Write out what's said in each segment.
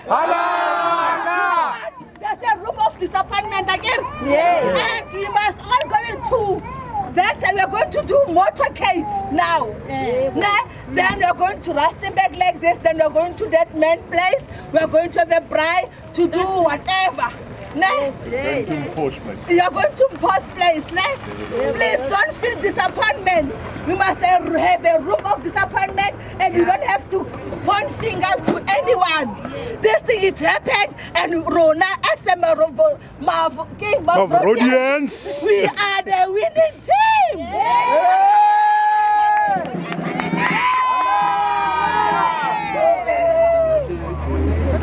Allah! There's a room of disappointment again. Yes. And we must all go into that. We are going to do motorcade now. Then we are going to Rusternburg like this. Then we are going to that main place. We are going to have a bride to do whatever. Going to enforcement. You are going to post place. Please don't feel disappointment. We must have a room of disappointment, and you don't have to point fingers to anyone. This thing it happened, and Rona as a Mavro, Mavrodians. we are the winning team.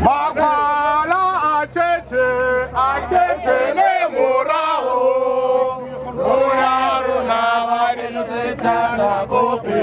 Magwala acheche ne morao. Rona rona vadenu teta gope.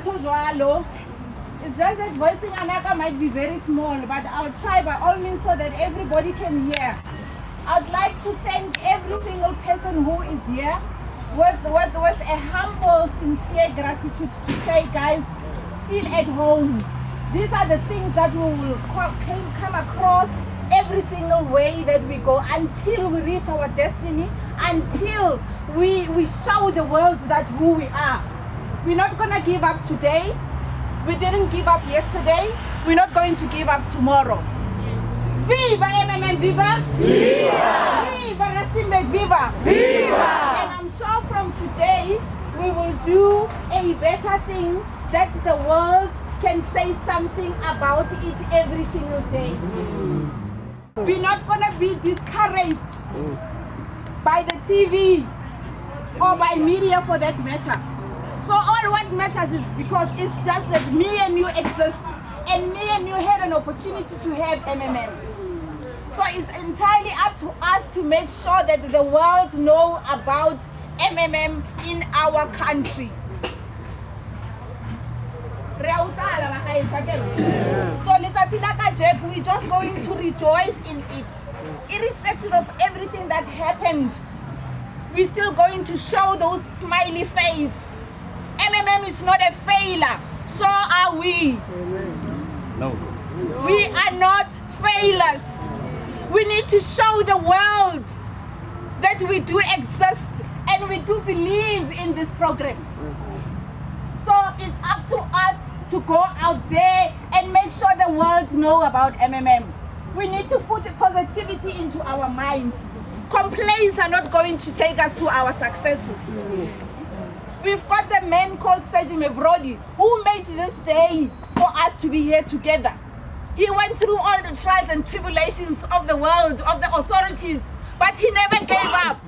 It's just that voicing Anaka might be very small, but I'll try by all means so that everybody can hear. I'd like to thank every single person who is here with a humble, sincere gratitude to say, guys, feel at home. These are the things that we will come across every single way that we go until we reach our destiny, until we show the world that who we are. We're not going to give up today. We didn't give up yesterday. We're not going to give up tomorrow. Viva MMM, viva! Viva! Viva Rusternburg, viva! Viva! And I'm sure from today we will do a better thing that the world can say something about it every single day. We're not going to be discouraged by the TV or by media for that matter. So all what matters is because it's just that me and you exist and me and you had an opportunity to have MMM. So it's entirely up to us to make sure that the world know about MMM in our country. So we're just going to rejoice in it. Irrespective of everything that happened, we're still going to show those smiley faces. MMM is not a failure, so are we. No. We are not failures. We need to show the world that we do exist and we do believe in this program. So it's up to us to go out there and make sure the world know about MMM. We need to put positivity into our minds. Complaints are not going to take us to our successes. We've got the man called Mavro who made this day for us to be here together. He went through all the trials and tribulations of the world, of the authorities, but he never gave up.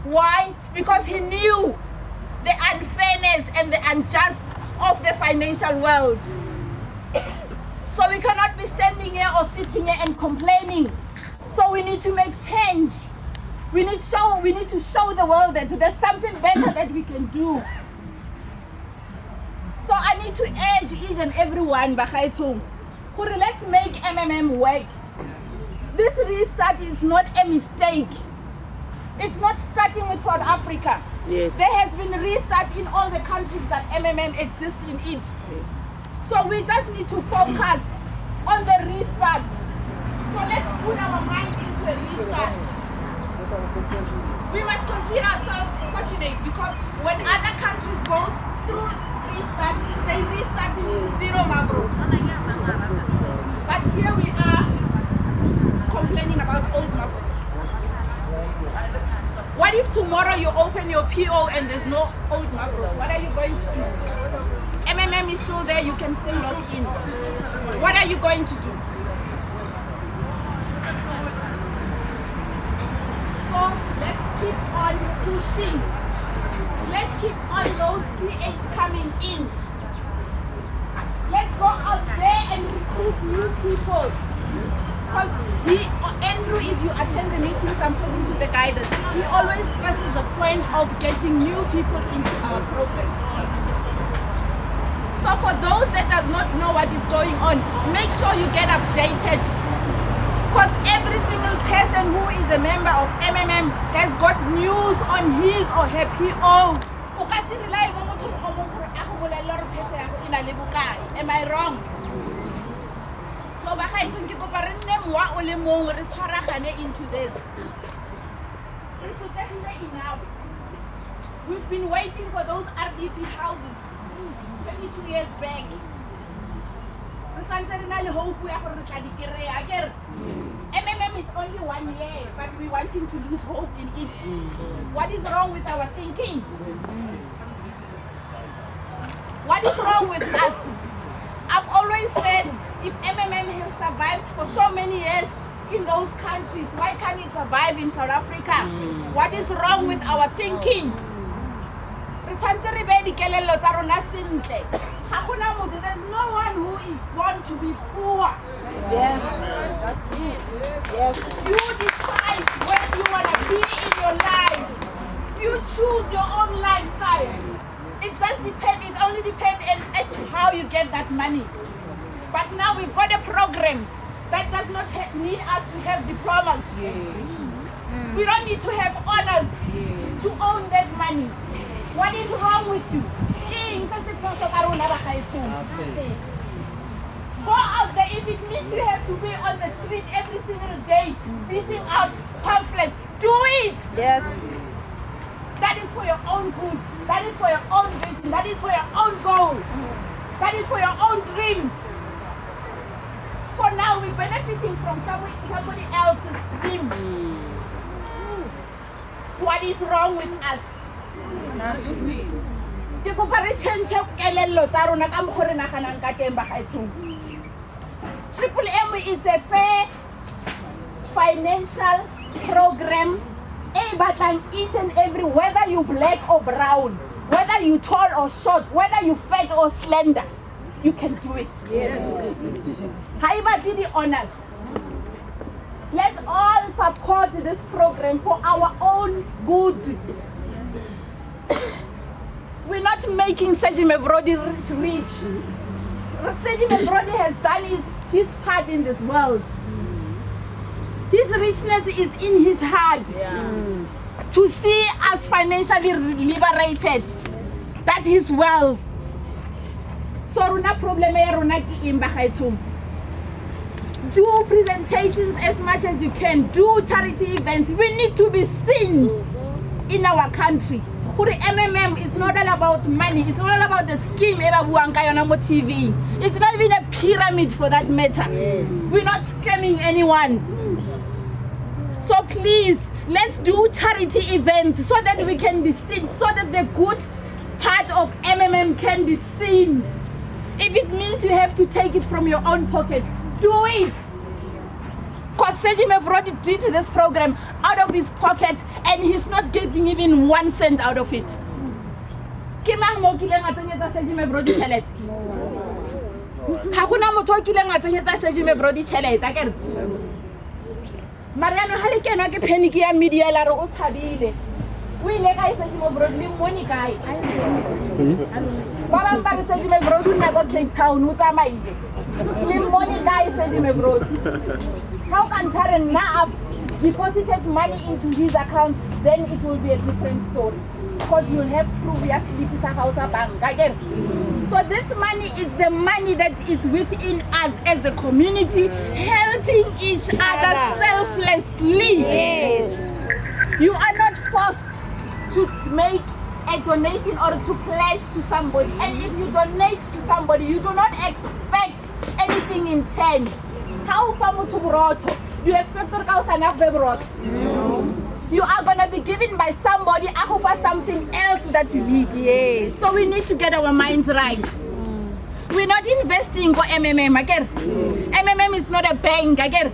Why? Because he knew the unfairness and the unjust of the financial world. So we cannot be standing here or sitting here and complaining. So we need to make change. We need to show the world that there's something better that we can do. So I need to urge each and everyone, let's make MMM work. This restart is not a mistake. It's not starting with South Africa. Yes. There has been a restart in all the countries that MMM exists in it. Yes. So we just need to focus on the restart. So let's put our mind into a restart. We must consider ourselves fortunate because when other countries go through restart, they restart with zero Mavro. But here we are complaining about old Mavros. What if tomorrow you open your PO and there's no old Mavro? What are you going to do? MMM is still there, you can still log in. What are you going to do? So let's keep on pushing. Let's keep on those PH coming in. Let's go out there and recruit new people. Because Andrew, if you attend the meetings, I'm talking to the guidance, he always stresses the point of getting new people into our program. So for those that does not know what is going on, make sure you get updated. Because every single person who is a member of MMM has got news on his or her PO. Am I wrong? So into this. Enough. We've been waiting for those RDP houses 22 years back. MMM is only 1 year, but we're wanting to lose hope in it. What is wrong with our thinking? What is wrong with us? I've always said, if MMM has survived for so many years in those countries, why can't it survive in South Africa? What is wrong with our thinking? There's no one who is born to be poor. Yes. That's it. Yes. You decide where you want to be in your life. You choose your own lifestyle. It just depends. It's only only depend on how you get that money. But now we've got a program that does not need us to have diplomas. We don't need to have honors to own that money. What is wrong with you? Go out there. If it means you have to be on the street every single day, dishing out pamphlets, do it. Yes. That is for your own good. That is for your own vision. That is for your own goal. That is for your own dreams. For now, we're benefiting from somebody else's dream. What is wrong with us? Triple M is a fair financial program. Each and every, whether you black or brown, whether you tall or short, whether you fat or slender, you can do it. Yes. However, be the honors. Let's all support this program for our own good. We're not making Sergeant Mavro rich. Sergeant Mavro has done his part in this world. His richness is in his heart. To see us financially liberated. That is wealth. So runa problem ya rona ke eng bagaetsong. Do presentations as much as you can. Do charity events. We need to be seen in our country. MMM is not all about money. It's not all about the scheme TV. It's not even a pyramid for that matter. We're not scamming anyone. So please, let's do charity events so that we can be seen, so that the good part of MMM can be seen. If it means you have to take it from your own pocket, do it. Because Sergeant Mavro did this program out of his pocket and he's not getting even 1 cent out of it. Kimang mo kileng atanyetsa Sergeant Mavro di tšhelete? Ha gona motho o kileng atanyetsa Sergeant Mavro di tšhelete akere? Mariano ha le kena ke panic ya media la re o tshabile. O ile ka Sergeant Mavro le moni kae? Ba bang ba re Sergeant Mavro o nna go Cape Town o tsamaile. Le moni kae Sergeant Mavro? How can Taryn now deposited money into his account? Then it will be a different story. Because you'll have previously Pisa House Bank again. So this money is the money that is within us as a community, helping each other selflessly. Yes. You are not forced to make a donation or to pledge to somebody. And if you donate to somebody, you do not expect anything in return. How far to broto? Do you expect to go enough broto? No. You are gonna be given by somebody for something else that you need. Yes. So we need to get our minds right. We're not investing for MMM again. MMM is not a bank again.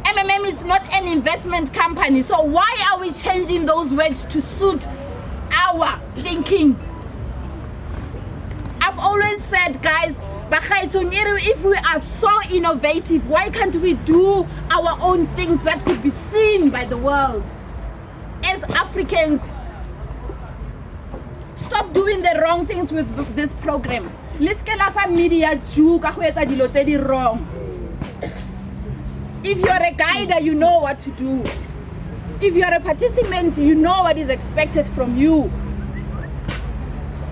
MMM is not an investment company. So why are we changing those words to suit our thinking? I've always said, guys, if we are so innovative, why can't we do our own things that could be seen by the world? As Africans, stop doing the wrong things with this program. Let's get off media wrong. If you're a guider, you know what to do. If you're a participant, you know what is expected from you.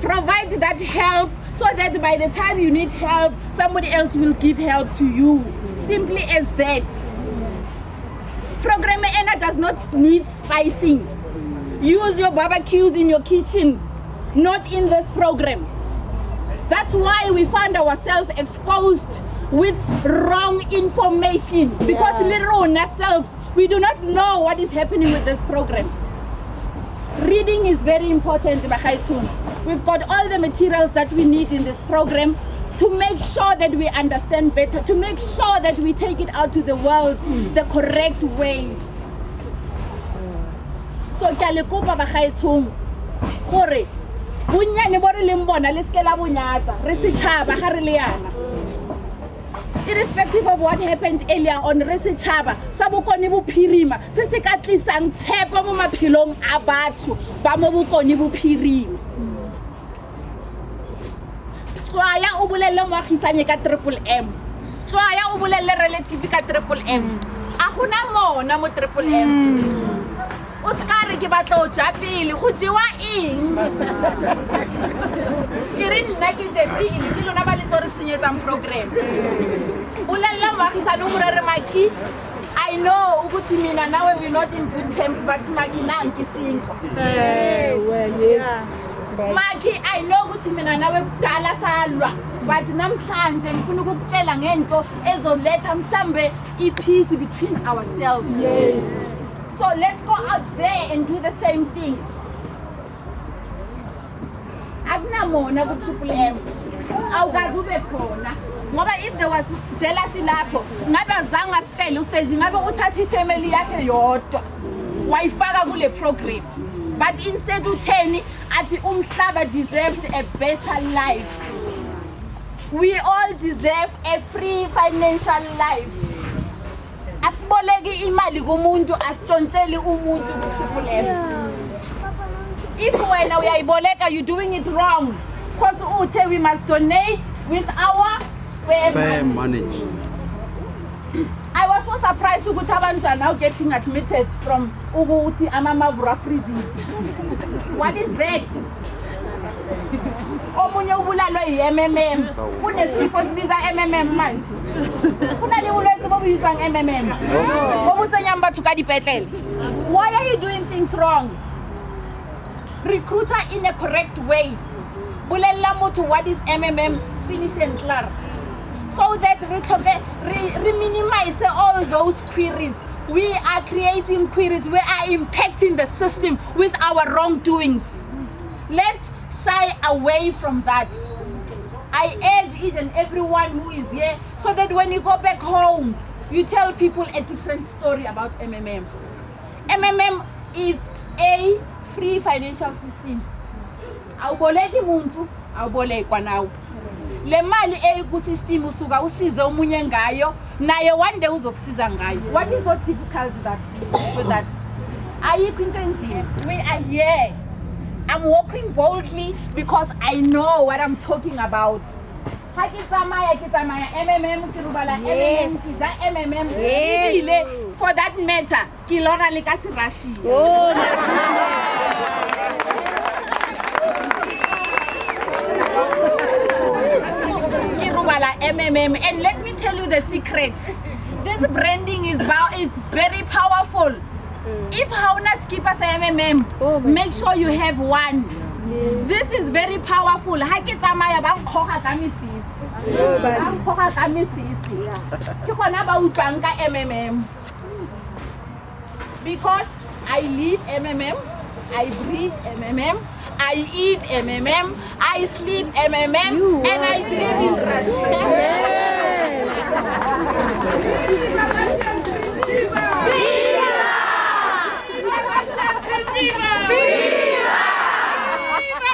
Provide that help so that by the time you need help, somebody else will give help to you. Simply as that. Program ENA does not need spicing. Use your barbecues in your kitchen, not in this program. That's why we find ourselves exposed with wrong information. Because little ourselves, we do not know what is happening with this program. Reading is very important. We've got all the materials that we need in this program to make sure that we understand better, to make sure that we take it out to the world the correct way. So kalekupa bagaetsong gore bunyane bo re leng bona le skela bunyatsa re setšhaba ga re le yana. Irrespective of what happened earlier on, re setšhaba sa bokone bophirima se se ka tlisang tshepo mo maphelong a batho ba mo bokone bophirima. Swaya o bolelle moagisane ka triple M. Swaya o bolelle relative ka triple M. A gona mona mo triple M. O ska re ke batla o ja pele go jewa eng. Ke re nna ke je pele ke lona ba le tlo re senyetsang program. Bolelle moagisane o mo re Maki, I know ukuthi mina nawe we're not in good terms but Maki nanki sinko. Yes. Maki, I know ukuthi mina nawe kudala salwa but namhlanje ngifuna ukukutshela ngento ezoletha mhlambe ipeace between ourselves. Yes. So let's go out there and do the same thing. Akunamona ku triple M. Awukazi ube khona. Ngoba if there was jealousy lapho, ngabe azange asitshele useji ngabe uthatha ifamily yakhe yodwa. Wayifaka kule program. But instead utheni athi umhlaba deserved a better life. We all deserve a free financial life. Asiboleki imali kumuntu asitshontsheli umuntu ku triple M. If wena uyayiboleka you're doing it wrong. Because uthe we must donate with our spare money. I was so surprised ukuthi abantu are now getting admitted from ukuthi Mavro freezing. What is that? Omunye ubulalwe yi-MMM. Kunesifo sibiza MMM manje. Kunale ulwethu bobuyiza nge-MMM. Bobutsenya batho ka dipetlele. Why are you doing things wrong? Recruiter in a correct way. Bulella motho what is MMM, finish and clear. So that we minimize all those queries. We are creating queries. We are impacting the system with our wrongdoings. Let's shy away from that. I urge each and everyone who is here so that when you go back home, you tell people a different story about MMM. MMM is a free financial system. Awuboleki muntu, awubolekwa nawe. Le mali eyikusystem usuka usize omunye ngayo naye one day uzokusiza ngayo. What is so difficult with that? Ayikho into enzima. We are here. I'm walking boldly because I know what I'm talking about. Ha ke tsamaya MMM ke rubala MMM ke ja MMM ile for that matter ke lona le ka se Russia. MMM, and let me tell you the secret. This branding is very powerful. If hauna skipper say MMM, make sure you have one. This is very powerful. Ha ke tsamaya ba nkgoga ka misisi. Ba nkgoga ka misisi. Ke gona ba utlwang ka MMM. Because I live MMM, I breathe MMM, I eat MMM, I sleep MMM, and I dream in Russia.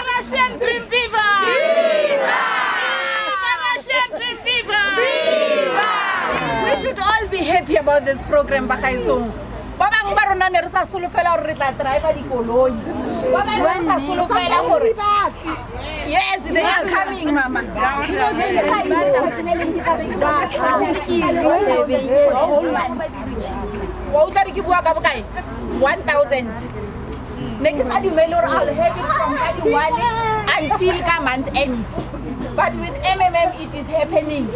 Russian dream viva! Russian dream viva! We should all be happy about this program, Bakaisong. Babang barona ne re sa solofela hore re tla driver dikoloi. Babang re sa solofela hore yes, they are coming, mama. Wa utla re ke bua ka bokae? 1,000. Next adumelo I'll have it from January until ka month end. But with MMM it is happening.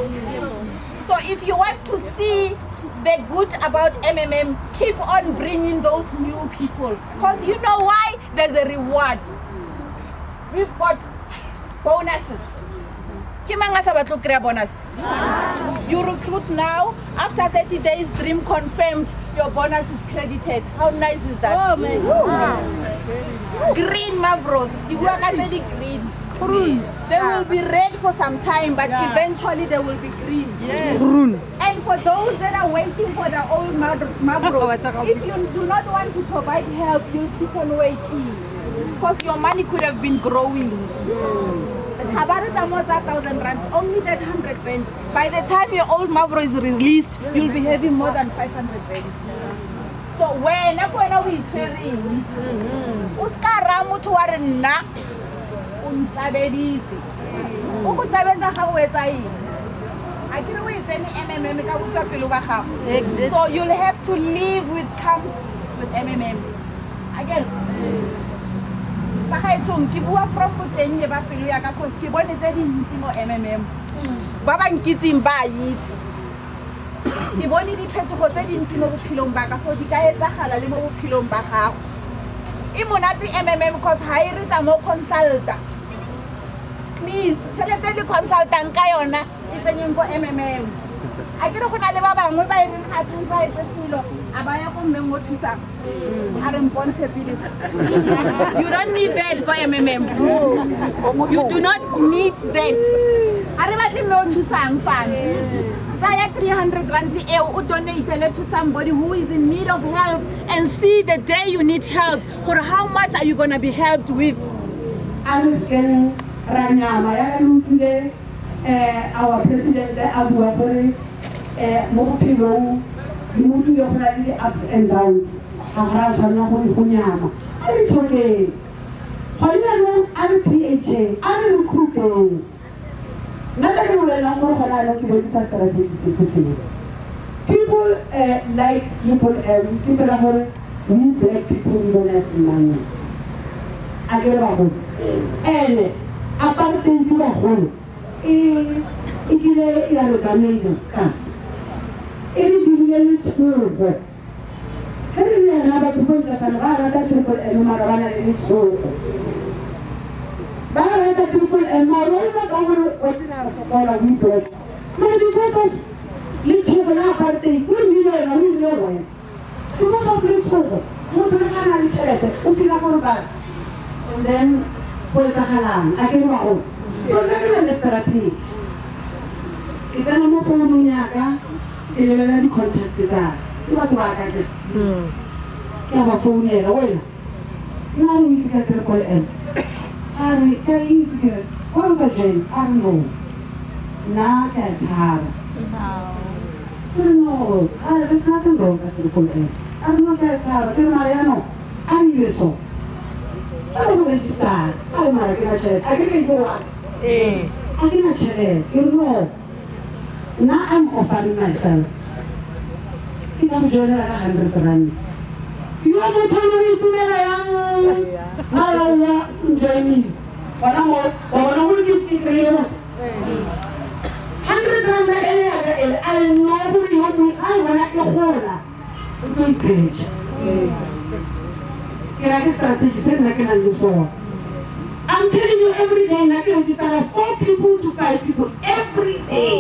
So if you want to see the good about MMM, keep on bringing those new people. Because you know why? There's a reward. We've got bonuses. Kimanga sabatlo krea bonus. You recruit now, after 30 days, dream confirmed, your bonus is credited. How nice is that? Oh my God. Green Mavros. You work as a green. They will be red for some time, but eventually they will be green. Yes. And for those that are waiting for the old Mavro, if you do not want to provide help, you'll keep on waiting. Because your money could have been growing. Only that 100 rand. By the time your old Mavro is released, you'll be having more than 500 rand. So when we is hearing, uskara mutu warna, ntshabeditse o go tshabetsa ga o etsa eng a ke re o etsene MMM ka botswa pelo ba gago so you'll have to live with comes with MMM again ba ga etsong ke bua from boteng le ba pelo ya ka cause ke bone tse dintsi mo MMM ba ba nkitsing ba itse ke bone diphetogo tse dintsi mo bophelong ba ka so di ka etsagala le mo bophelong ba gago e monate MMM cause ha e re tsa mo consulta please tšhelete le consultant ka yona e tsenyeng ko MMM a ke re go na le ba bangwe ba e reng ga tshwantse a etse selo a ba ya go mmeng mo thusang a re mpontshe pele you don't need that ko MMM you do not need that a re batle mme o thusang fane tsaya 300 rand eo o donate to somebody who is in need of help and see the day you need help for how much are you going to be helped with RSA Ranyama ya lutile our president Abu Bakari mo bophelong di mo tlile go na le ups and downs ga ra tshwana go nyama a le tshokeng go le RPHA a re recruiteng nna ke bolela gore go na le ke bodisa strategies se se feng people like people people are more we black people we don't have money a ke ba go aparte di ba go e dile ya lo damage ka e di dile le tshogo hele ne na ba go tla ka ga ra ta people mara bana le tshogo ba ra ta people mara ba ka go wetina sokola we black but because of let's go na aparte we know why because of let's go mo tla kana le chelete o pila go ba and then go tla galang a ke ba go so na ke le strategy ke tana mo founung ya ka ke lebela di contact tsa ke batho ba ka ke ba founela wena na re itse ka triple M ari ka itse ke go sa join ari no na ka tsara no there's nothing wrong with triple M ari no ka tsara ke mariano ari leso I don't register. I don't know. I can't go out. I can't check. You know. Now I'm offering myself. If I'm joining like 100 rand. You are not telling me to me now I want to join me. But I'm going to give you 100 rand. I know who you are. I want to go I'm telling you every day, I can register 4 people to 5 people every day.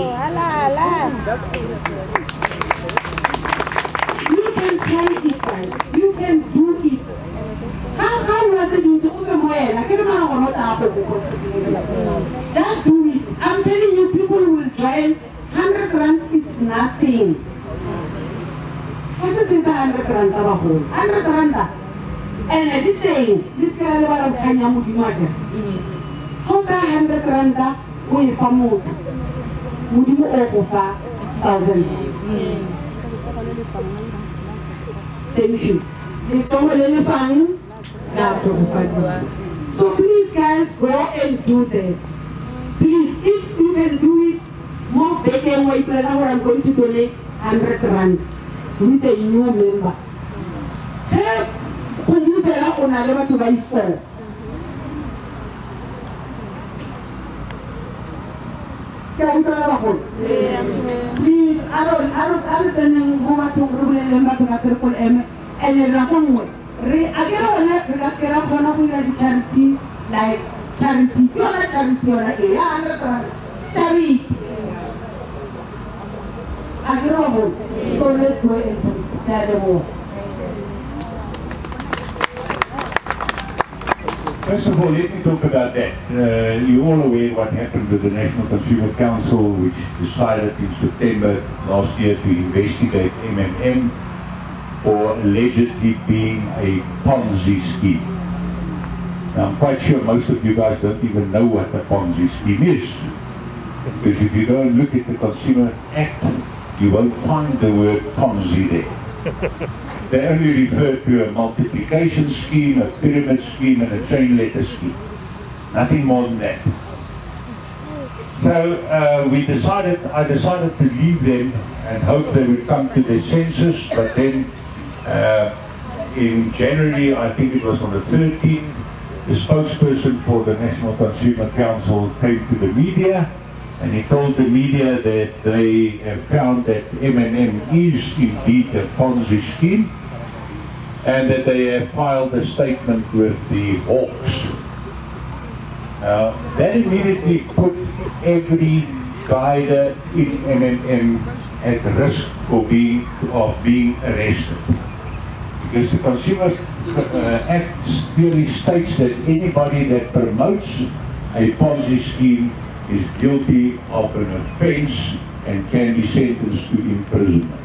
You can try it, guys. You can do it. How was it you to open my head? I can't remember what happened. Just do it. I'm telling you, people will join. 100 rand, it's nothing. What's the 100 rand? 100 rand. And everything, this guy was a Kanya Mudimaga. How 100 rand way for mood? Mudimu over 1,000. Same thing. They don't really find now. So please, guys, go and do that. Please, if you can do it, more bacon white bread, I'm going to donate 100 rand with a new member. Help! When you say that, on a level to buy 4. Please, I don't think who are to remember to Triple M and the Ramon way. Again, on that, because there are one of the charity, like charity, you are a charity or a charity. Again, so let's go and that the war. First of all, let me talk about that. You're all aware what happened with the National Consumer Council, which decided in September last year to investigate MMM for allegedly being a Ponzi scheme. Now, I'm quite sure most of you guys don't even know what a Ponzi scheme is. Because if you go and look at the Consumer Act, you won't find the word Ponzi there. They only refer to a multiplication scheme, a pyramid scheme, and a chain letter scheme. Nothing more than that. So I decided to leave them and hope they would come to their senses, but then in January, I think it was on the 13th, the spokesperson for the National Consumer Council came to the media, and he told the media that they have found that M&M is indeed a Ponzi scheme, and that they have filed a statement with the Hawks. That immediately put every guider in M&M at risk of being arrested. Because the Consumer Act clearly states that anybody that promotes a Ponzi scheme is guilty of an offence and can be sentenced to imprisonment.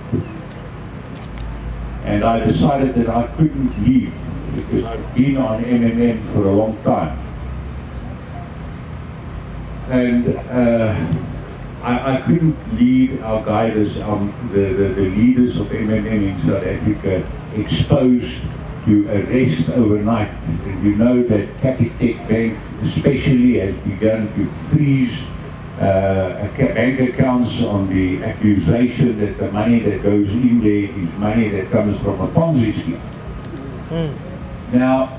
And I decided that I couldn't leave because I've been on M&M for a long time. And I couldn't leave our guiders, the leaders of M&M in South Africa, exposed to arrest overnight. And you know that Capitec Bank especially has begun to freeze bank accounts on the accusation that the money that goes in there is money that comes from a Ponzi scheme. Now,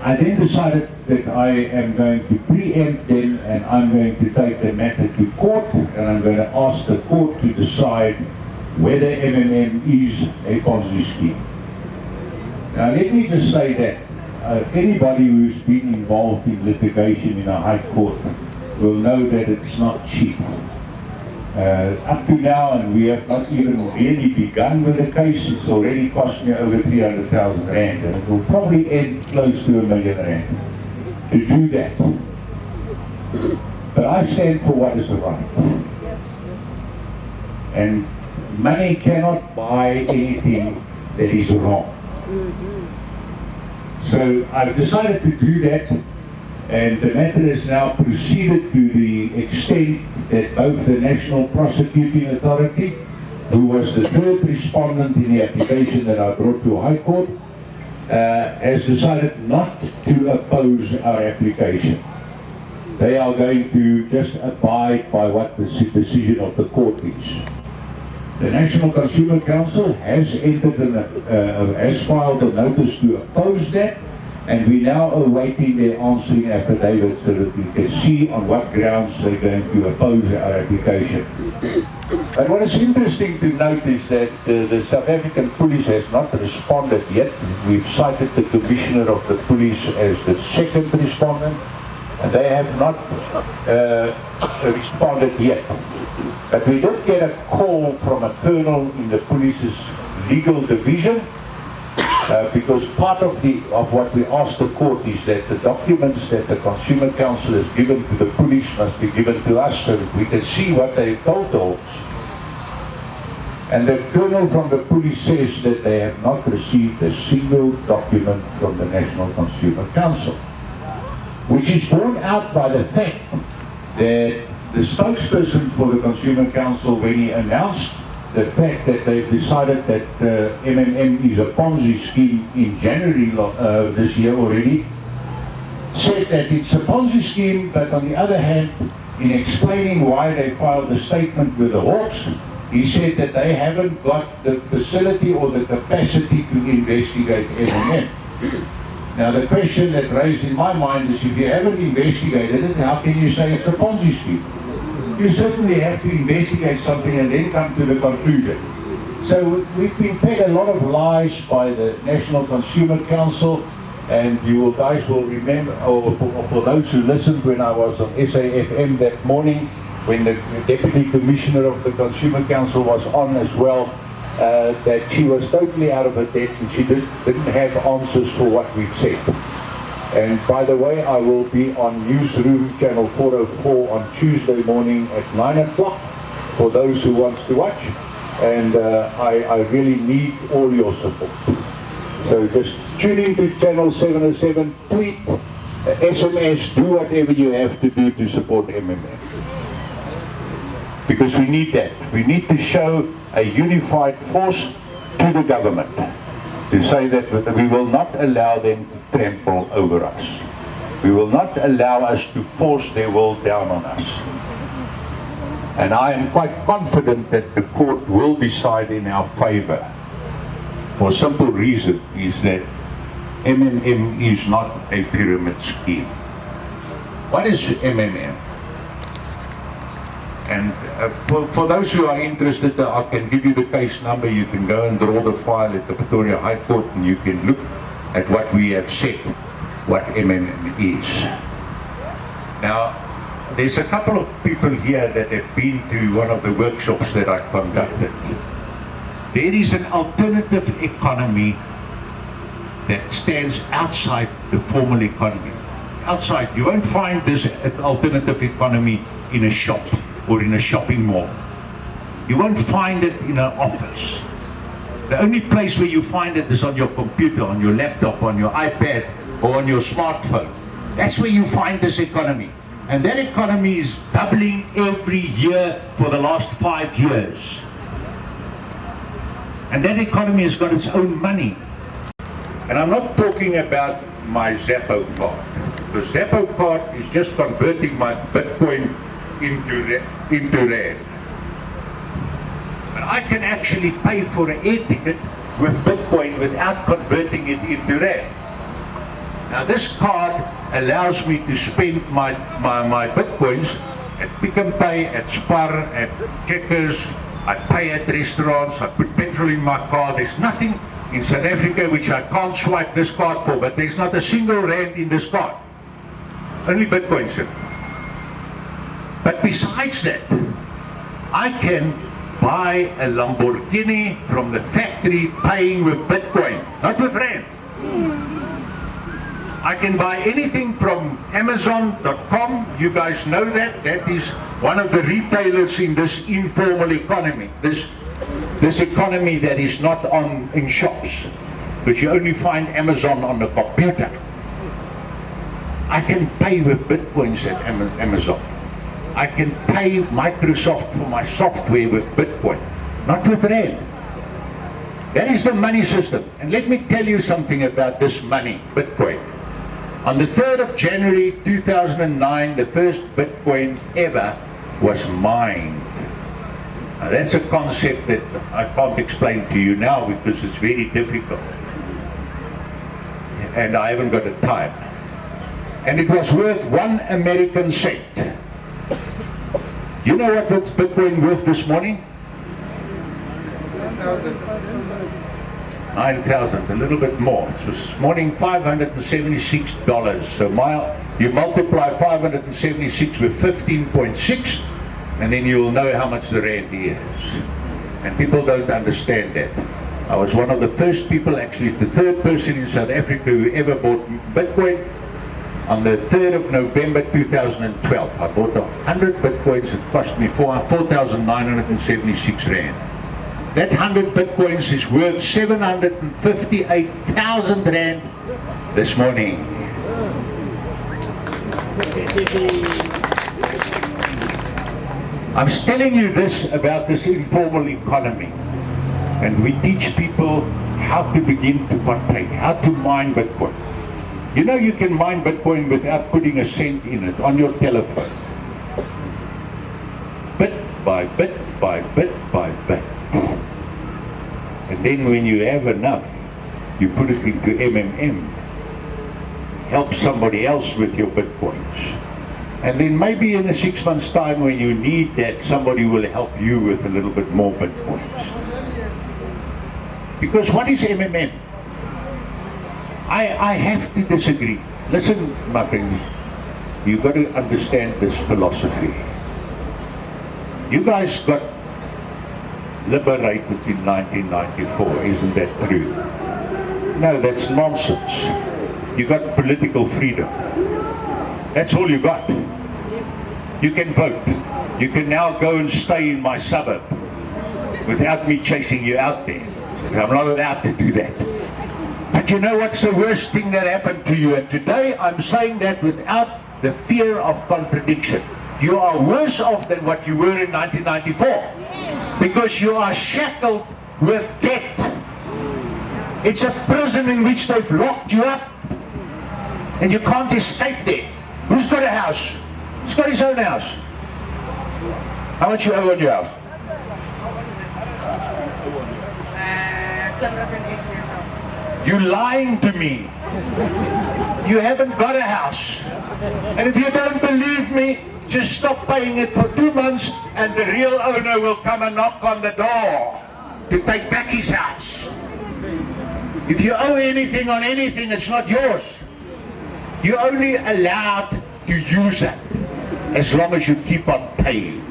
I then decided that I am going to preempt them and I'm going to take the matter to court, and I'm going to ask the court to decide whether M&M is a Ponzi scheme. Now let me just say that anybody who's been involved in litigation in a high court will know that it's not cheap. Up to now, and we have not even really begun with the case, it's already cost me over 300,000 rand, and it will probably end close to R1 million to do that. But I stand for what is right. And money cannot buy anything that is wrong. So I've decided to do that, and the matter has now proceeded to the extent that both the National Prosecuting Authority, who was the third respondent in the application that I brought to High Court, has decided not to oppose our application. They are going to just abide by what the decision of the court is. The National Consumer Council has has filed a notice to oppose that, and we now are awaiting their answering affidavit so that we can see on what grounds they're going to oppose our application. But what is interesting to note is that the South African police has not responded yet. We've cited the Commissioner of the Police as the second respondent, and they have not responded yet. But we did get a call from a colonel in the police's legal division, because part of what we asked the court is that the documents that the Consumer Council has given to the police must be given to us so that we can see what they've told the Hawks. And the colonel from the police says that they have not received a single document from the National Consumer Council, which is borne out by the fact that the spokesperson for the Consumer Council, when he announced the fact that they've decided that M&M is a Ponzi scheme in January this year already, said that it's a Ponzi scheme, but on the other hand, in explaining why they filed a statement with the Hawks, he said that they haven't got the facility or the capacity to investigate M&M. Now the question that raised in my mind is, if you haven't investigated it, how can you say it's a Ponzi scheme? You certainly have to investigate something and then come to the conclusion. So we've been fed a lot of lies by the National Consumer Council, and you guys will remember, or for those who listened when I was on SAFM that morning, when the Deputy Commissioner of the Consumer Council was on as well, that she was totally out of her depth and she didn't have answers for what we've said. And by the way, I will be on Newsroom Channel 404 on Tuesday morning at 9 o'clock for those who want to watch. And I really need all your support. So just tune in to Channel 707, tweet, SMS, do whatever you have to do to support M&M. Because we need that. We need to show a unified force to the government to say that we will not allow them to trample over us. We will not allow us to force their will down on us. And I am quite confident that the court will decide in our favor. For a simple reason is that MMM is not a pyramid scheme. What is MMM? And for those who are interested, I can give you the case number. You can go and draw the file at the Pretoria High Court and you can look at what we have said, what MMM is. Now, there's a couple of people here that have been to one of the workshops that I conducted. There is an alternative economy that stands outside the formal economy. Outside, you won't find this alternative economy in a shop or in a shopping mall. You won't find it in an office. The only place where you find it is on your computer, on your laptop, on your iPad, or on your smartphone. That's where you find this economy. And that economy is doubling every year for the last 5 years. And that economy has got its own money. And I'm not talking about my Zappo card. The Zappo card is just converting my Bitcoin into Rand. And I can actually pay for an air ticket with Bitcoin without converting it into Rand. Now this card allows me to spend my Bitcoins at Pick n Pay, at Spar, at Checkers. I pay at restaurants, I put petrol in my car. There's nothing in South Africa which I can't swipe this card for, but there's not a single Rand in this card. Only Bitcoins in it. But besides that, I can buy a Lamborghini from the factory paying with Bitcoin, not with Rand. I can buy anything from Amazon.com. You guys know that. That is one of the retailers in this informal economy. This economy that is not in shops. Because you only find Amazon on the computer. I can pay with Bitcoins at Amazon. I can pay Microsoft for my software with Bitcoin, not with Rand. That is the money system. And let me tell you something about this money, Bitcoin. On the 3rd of January 2009, the first Bitcoin ever was mined. Now, that's a concept that I can't explain to you now because it's very difficult. And I haven't got the time. And it was worth 1 American cent. You know what was Bitcoin worth this morning? 9,000, a little bit more. It was this morning $576. So you multiply 576 with 15.6 and then you will know how much the Rand is. And people don't understand that. I was one of the first people, actually the third person in South Africa who ever bought Bitcoin. On the 3rd of November 2012, I bought 100 Bitcoins. It cost me 4,976 Rand. That 100 Bitcoins is worth 758,000 Rand this morning. I'm telling you this about this informal economy. And we teach people how to begin to partake, how to mine Bitcoin. You know you can mine Bitcoin without putting a cent in it on your telephone. Bit by bit by bit by bit. And then when you have enough, you put it into MMM. Help somebody else with your Bitcoins. And then maybe in a 6 months' time when you need that, somebody will help you with a little bit more Bitcoins. Because what is MMM? I have to disagree. Listen, my friends, you've got to understand this philosophy. You guys got liberated in 1994, isn't that true? No, that's nonsense. You got political freedom. That's all you got. You can vote. You can now go and stay in my suburb without me chasing you out there. I'm not allowed to do that. But you know what's the worst thing that happened to you? And today I'm saying that without the fear of contradiction. You are worse off than what you were in 1994. Because you are shackled with debt. It's a prison in which they've locked you up. And you can't escape there. Who's got a house? Who's got his own house? How much you owe on your house? You're lying to me. You haven't got a house. And if you don't believe me, just stop paying it for 2 months and the real owner will come and knock on the door to take back his house. If you owe anything on anything, it's not yours. You're only allowed to use it as long as you keep on paying.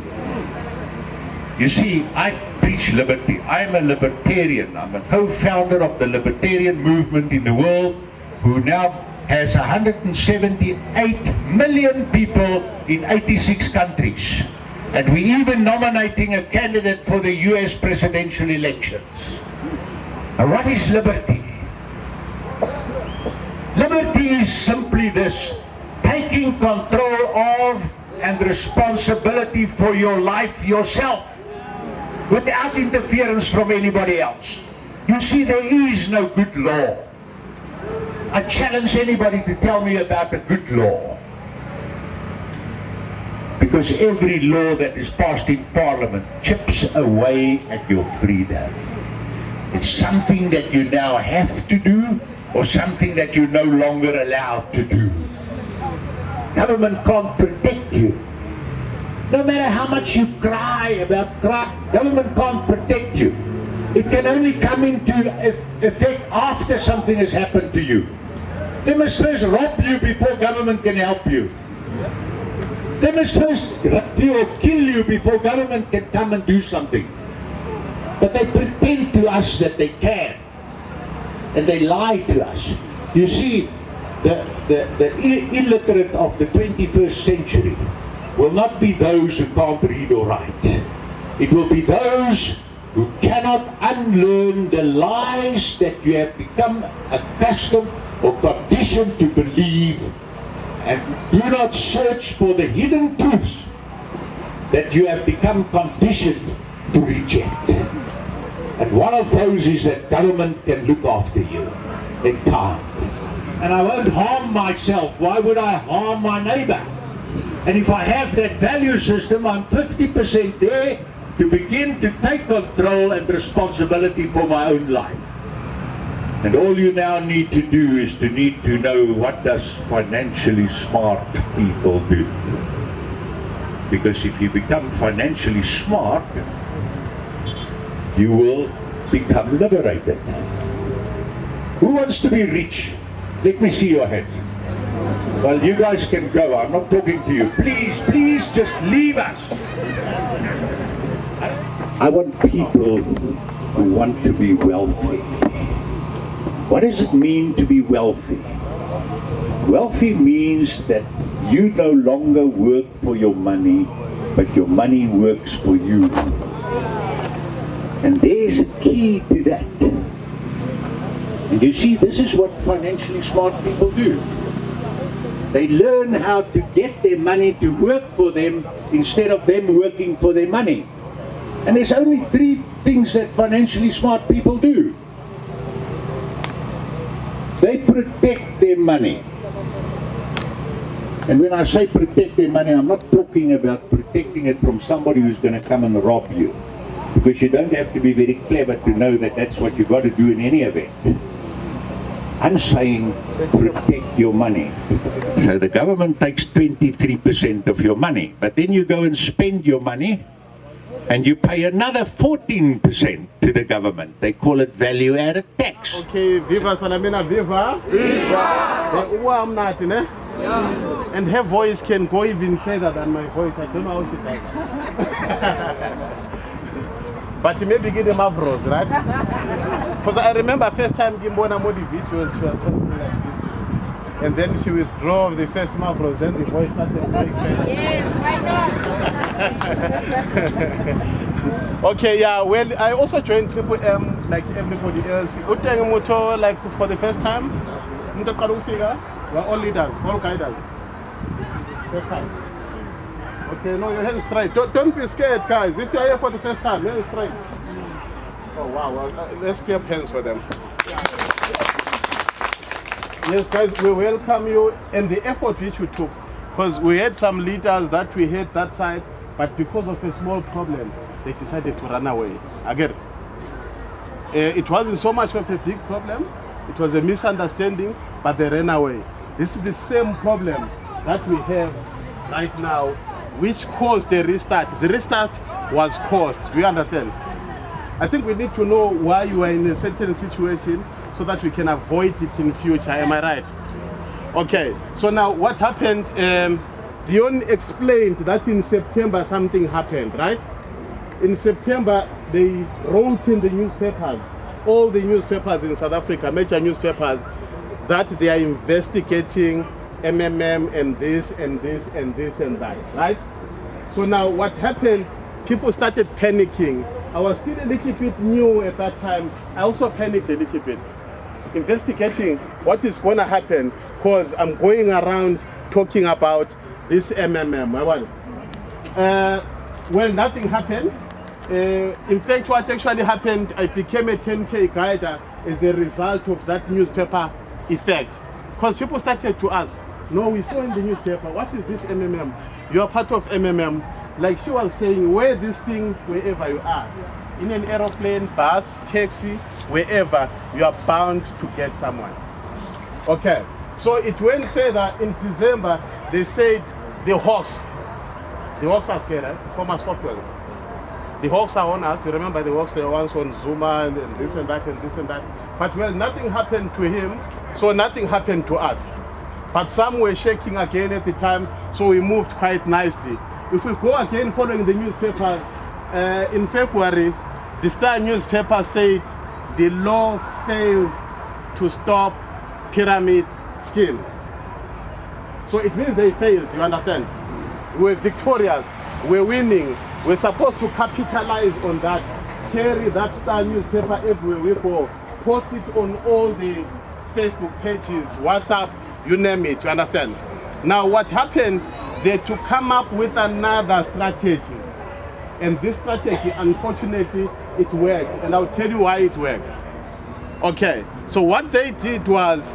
You see, I preach liberty. I'm a libertarian. I'm a co-founder of the libertarian movement in the world, who now has 178 million people in 86 countries. And we're even nominating a candidate for the US presidential elections. And what is liberty? Liberty is simply this: taking control of and responsibility for your life yourself, without interference from anybody else. You see, there is no good law. I challenge anybody to tell me about a good law. Because every law that is passed in Parliament chips away at your freedom. It's something that you now have to do, or something that you're no longer allowed to do. Government can't protect you. No matter how much you cry about crime, government can't protect you. It can only come into effect after something has happened to you. They must first rob you before government can help you. They must first rob you or kill you before government can come and do something. But they pretend to us that they can. And they lie to us. You see, the illiterate of the 21st century will not be those who can't read or write. It will be those who cannot unlearn the lies that you have become accustomed or conditioned to believe, and do not search for the hidden truths that you have become conditioned to reject. And one of those is that government can look after you. It can't. And I won't harm myself. Why would I harm my neighbor? And if I have that value system, I'm 50% there to begin to take control and responsibility for my own life. And all you now need to do is to know what does financially smart people do. Because if you become financially smart, you will become liberated. Who wants to be rich? Let me see your hands. Well, you guys can go. I'm not talking to you. Please just leave us. I want people who want to be wealthy. What does it mean to be wealthy? Wealthy means that you no longer work for your money, but your money works for you. And there's a key to that. And you see, this is what financially smart people do. They learn how to get their money to work for them instead of them working for their money. And there's only 3 things that financially smart people do. They protect their money. And when I say protect their money, I'm not talking about protecting it from somebody who's going to come and rob you. Because you don't have to be very clever to know that that's what you've got to do in any event. I'm saying protect your money. So the government takes 23% of your money, but then you go and spend your money and you pay another 14% to the government. They call it value-added tax. Okay, viva Salamina, viva! Viva! I'm not, né? Yeah. And her voice can go even further than my voice. I don't know how she does. But maybe get the Mavros, right? Because I remember first time Gimbona Modi videos, she was talking like this. And then she withdrew the first Mavros, then the voice started breaking. Yes, why not? Okay, yeah, well, I also joined Triple M like everybody else. Like for the first time, we're all leaders, all guiders. First time. Okay, no, your hands straight. Don't be scared, guys. If you're here for the first time, hands straight. Oh, wow. Well, let's clap hands for them. Yes, guys, we welcome you and the effort which you took. Because we had some leaders that we had that side, but because of a small problem, they decided to run away. Again, it wasn't so much of a big problem. It was a misunderstanding, but they ran away. This is the same problem that we have right now, which caused the restart. The restart was caused. Do you understand? I think we need to know why you are in a certain situation so that we can avoid it in future. Am I right? Okay. So now what happened? Dion explained that in September something happened, right? In September they wrote in the newspapers, all the newspapers in South Africa, major newspapers, that they are investigating MMM and this and this and this and that, right? So now what happened, people started panicking. I was still a little bit new at that time. I also panicked a little bit, investigating what is going to happen, because I'm going around talking about this MMM. Well, nothing happened. In fact, what actually happened, I became a 10K guider as a result of that newspaper effect. Because people started to ask, no, we saw in the newspaper, what is this MMM? You are part of MMM. Like she was saying, wear this thing wherever you are. In an aeroplane, bus, taxi, wherever, you are bound to get someone. Okay, so it went further. In December, they said the Hawks are scared, right? Former Scotland. The Hawks are on us. You remember the Hawks were once on Zuma and this and that and this and that. But well, nothing happened to him, so nothing happened to us. But some were shaking again at the time, so we moved quite nicely. If we go again following the newspapers, in February, the Star newspaper said the law fails to stop pyramid schemes. So it means they failed, you understand? We're victorious, we're winning, we're supposed to capitalize on that, carry that Star newspaper everywhere we go, post it on all the Facebook pages, WhatsApp, you name it, you understand? Now what happened, they had to come up with another strategy. And this strategy, unfortunately, it worked. And I'll tell you why it worked. Okay, so what they did was,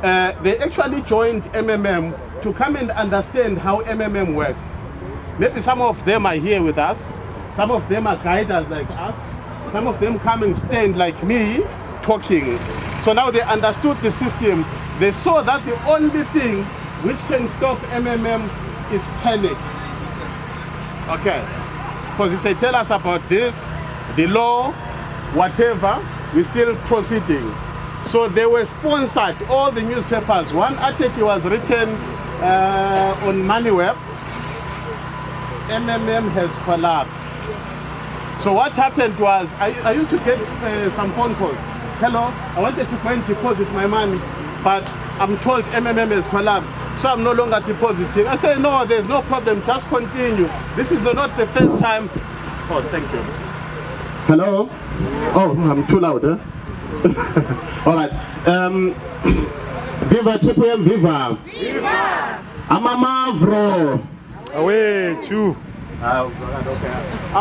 they actually joined MMM to come and understand how MMM works. Maybe some of them are here with us. Some of them are guiders like us. Some of them come and stand like me, talking. So now they understood the system. They saw that the only thing which can stop MMM is panic. Okay, because if they tell us about this, the law, whatever, we're still proceeding. So they were sponsored, all the newspapers. One article was written on MoneyWeb, MMM has collapsed. So what happened was, I used to get some phone calls. Hello, I wanted to go and deposit my money, but I'm told MMM has collapsed, so I'm no longer depositing. I say, no, there's no problem, just continue. This is not the first time. Oh, thank you. Hello? Oh, I'm too loud, huh? All right. Viva TPM, viva! Viva! I'm a Mavro! Away, two. I'm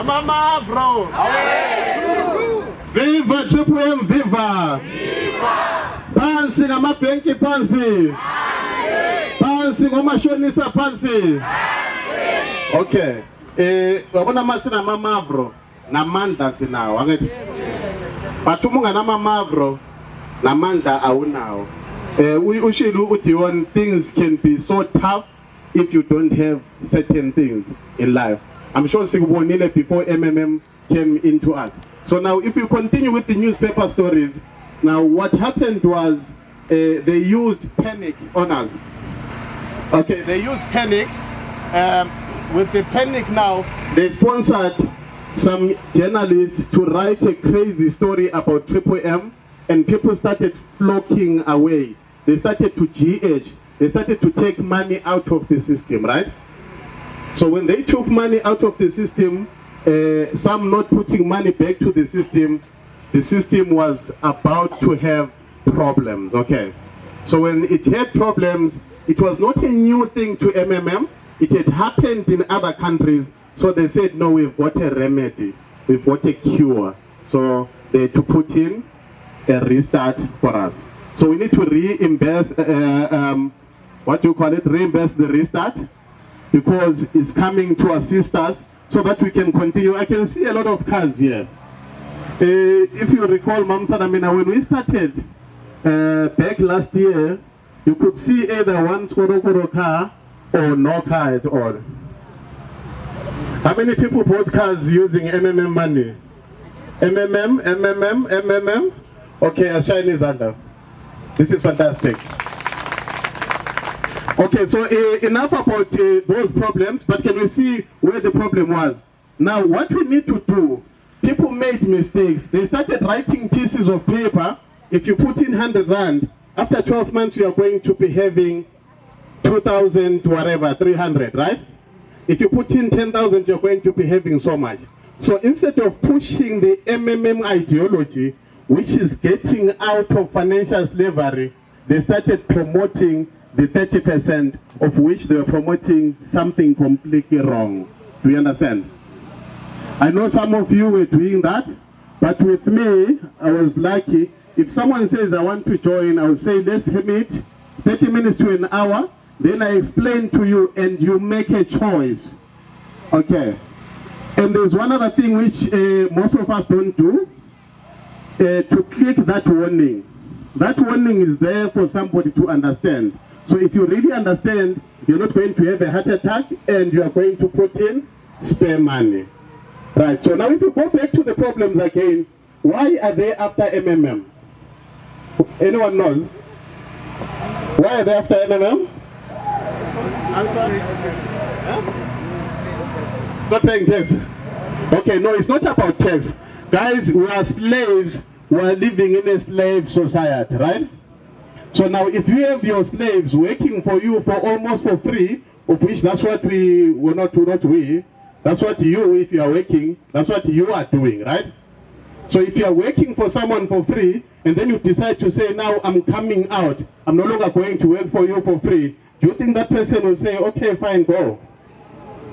a Mavro! Away, two. Viva TPM, viva! Viva! Pansi ngama benki pansi! Pansi ngoma shonisa pansi! Okay. Wabona masina ma Mavro na manda sinawo, angithi? But umunga na Mavro na manda awunawo. Ushilu uthi things can be so tough if you don't have certain things in life. I'm sure sikubonile before MMM came into us. So now if you continue with the newspaper stories, now what happened was they used panic on us. Okay, they used panic. With the panic now, they sponsored some journalists to write a crazy story about M, and people started flocking away. They started to GH. They started to take money out of the system, right? So when they took money out of the system, some not putting money back to the system was about to have problems, okay? So when it had problems, it was not a new thing to MMM. It had happened in other countries, so they said, no, we've got a remedy, we've got a cure. So they had to put in a restart for us. So we need to reimburse, reimburse the restart, because it's coming to assist us so that we can continue. I can see a lot of cars here. If you recall, Mam Sanamina, when we started back last year, you could see either one Skorokoro car or no car at all. How many people bought cars using MMM money? MMM? Okay, a Chinese under. This is fantastic. Okay, so enough about those problems, but can we see where the problem was? Now, what we need to do, people made mistakes. They started writing pieces of paper. If you put in 100 Rand, after 12 months, you are going to be having 2,000 to whatever, 300, right? If you put in 10,000, you're going to be having so much. So instead of pushing the MMM ideology, which is getting out of financial slavery, they started promoting the 30%, of which they were promoting something completely wrong. Do you understand? I know some of you were doing that, but with me, I was lucky. If someone says, I want to join, I will say, let's meet 30 minutes to an hour, then I explain to you and you make a choice. Okay. And there's one other thing which most of us don't do, to click that warning. That warning is there for somebody to understand. So if you really understand, you're not going to have a heart attack and you are going to put in spare money. Right, so now if you go back to the problems again, why are they after MMM? Anyone knows? Why are they after MMM? Answer? Huh? Not paying tax. Okay, no, it's not about tax. Guys, we are slaves. We are living in a slave society, right? So now if you have your slaves working for you for almost for free, of which that's what that's what you, if you are working, that's what you are doing, right? So if you are working for someone for free, and then you decide to say, now I'm coming out, I'm no longer going to work for you for free, do you think that person will say, okay, fine, go?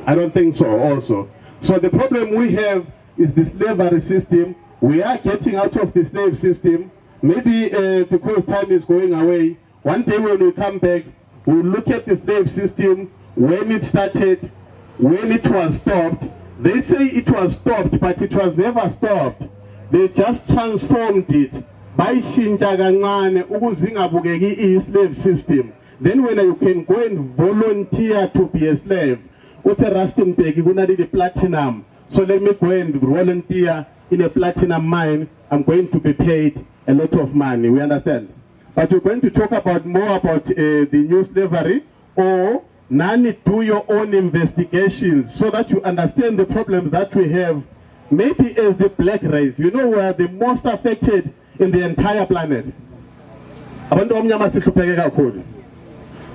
I don't think so also. So the problem we have is the slavery system. We are getting out of the slave system. Maybe because time is going away, one day when we come back, we'll look at the slave system, when it started, when it was stopped. They say it was stopped, but it was never stopped. They just transformed it by shintsha kancane ukuze ingabukeki i-slave system. Then when you can go and volunteer to be a slave, uthi Rusternburg kunaleli platinum, so let me go and volunteer in a platinum mine, I'm going to be paid a lot of money. We understand? But we're going to talk about more about the new slavery, or Nani, do your own investigations so that you understand the problems that we have. Maybe as the black race, you know, we are the most affected in the entire planet.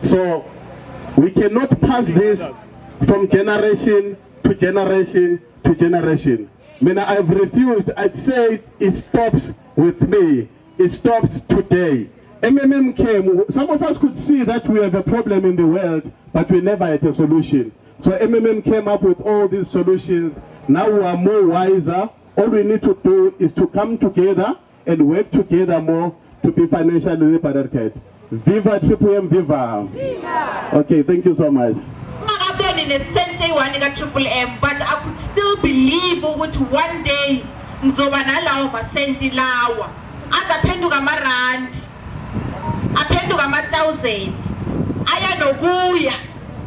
So we cannot pass this from generation to generation to generation. I mean, I've refused. I'd say it stops with me. It stops today. MMM came. Some of us could see that we have a problem in the world, but we never had a solution. So MMM came up with all these solutions. Now we are more wiser. All we need to do is to come together and work together more to be financially liberated. Viva Triple M, viva! Viva! Okay, thank you so much. In a center one Triple M, but I could still believe ukuthi one day ngizoba nalawo masenti lawa azaphenduka amarandi aphenduka ama-1,000 aya nokuya